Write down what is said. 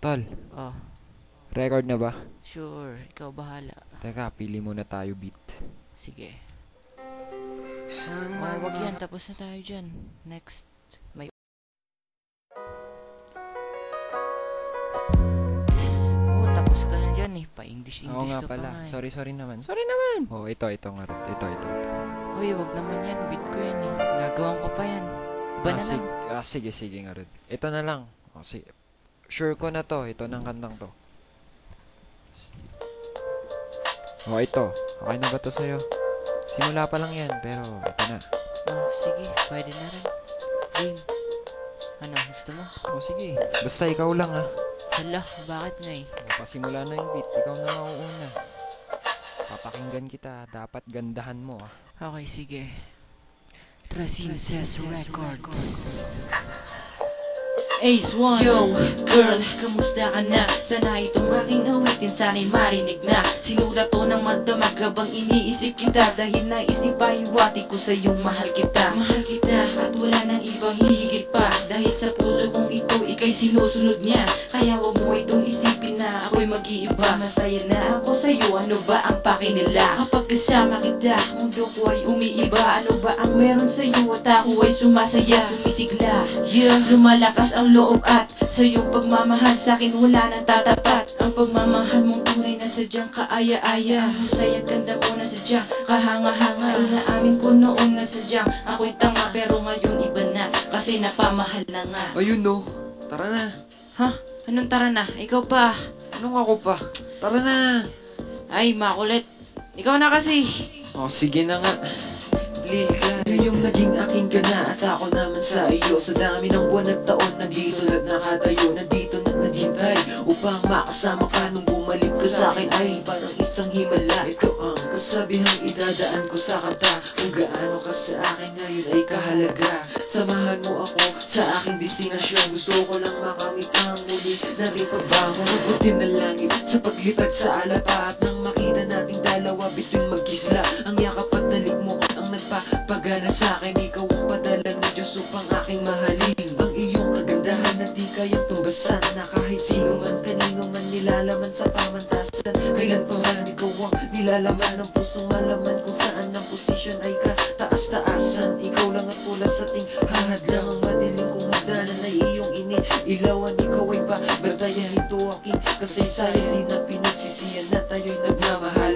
Tol, Oh, record na ba? sure. Ikaw bahala. Teka, pili muna tayo beat. Sige. Oh, wag yan. Tapos na tayo dyan. Next. May... Oh, tapos ka na dyan eh. Oo Pa-English nga ka pala. pa nga eh. Sorry naman. Sorry naman! Oh, ito nga rin. Ito. Uy, wag naman yan. Beat ko yan eh. Gagawin ko pa yan. Iba na lang. Sige nga rin. Ito na lang. Oh, sige. Sure ko na to. Ito ng kantang to. Oh, ito. Okay na ba to sa'yo? Simula pa lang yan, pero ito na. Oh, sige. Pwede na rin. Game. Ano, gusto mo? Oh, sige. Basta ikaw lang ah. Hala, bakit nga eh? Pasimula na yung beat. Ikaw na mauuna. Papakinggan kita. Dapat gandahan mo ah. Okay, sige. Trasinses Records. Ace One. Yo, girl, kamusta ka na? Sana itong aking awitin sana'y marinig na. Sinulat to ng madamag habang iniisip kita, dahil naisip pahiwati ko sa iyong mahal kita. Mahal kita at wala nang ibang hihigit pa, dahil sa puso kong ito ika'y sinusunod niya. Kaya wag mo itong isipin na ako'y mag-iiba. Masaya na ako sa'yo, ano ba ang pakinila? Kapag kasama kita, mundo ko ay umiiba. Ano ba ang meron sa'yo at ako ay sumasaya, sumisigla. Yeah, lumalakas ang loob at sa iyong pagmamahal sa'kin wala nang tatapat. Ang pagmamahal mong tunay na sadyang kaaya-aya. Husay at ganda mo na sadyang kahanga-hanga. Inaamin ko noon na sadyang ako'y tanga, pero ngayon iba na kasi napamahal na nga. Ayun no. Tara na. Ha? Anong tara na? Ikaw pa. Anong ako pa? Tara na. Ay, makulit. Ikaw na kasi. Oh, sige na nga. Ngayong naging aking ka na at ako naman sa iyo. Sa dami ng buwan at taon, nandito na nakatayo. Nandito na naghintay upang makasama ka. Nung bumalik ka sa akin ay parang isang himala. Ito ang kasabihang idadaan ko sa kanta. Kung gaano ka sa akin ngayon ay kahalaga. Samahan mo ako sa aking destinasyon. Gusto ko lang makamit ang muli na rin pagbangon. Mabutin na langit sa paglipad sa alapa. At nang makita nating dalawa bituin mag-isla, ang yakap at dalik mo ang nagpapagana sa akin. Ikaw ang padala ng Diyos upang aking mahalin. Ang iyong kagandahan na di kayang tumbasan, na kahit sino man kanino man nilalaman sa pamantasan. Kailan pa man ikaw ang nilalaman ng pusong malaman kung saan ang posisyon ay kataas-taasan. Ikaw lang at pula sa ting hahadlang ang madilim kong hagdanan ay iyong iniilawan. Ikaw ay pabantayan, ito aking kasaysayan. Di na pinagsisiyan na tayo'y nagmamahal.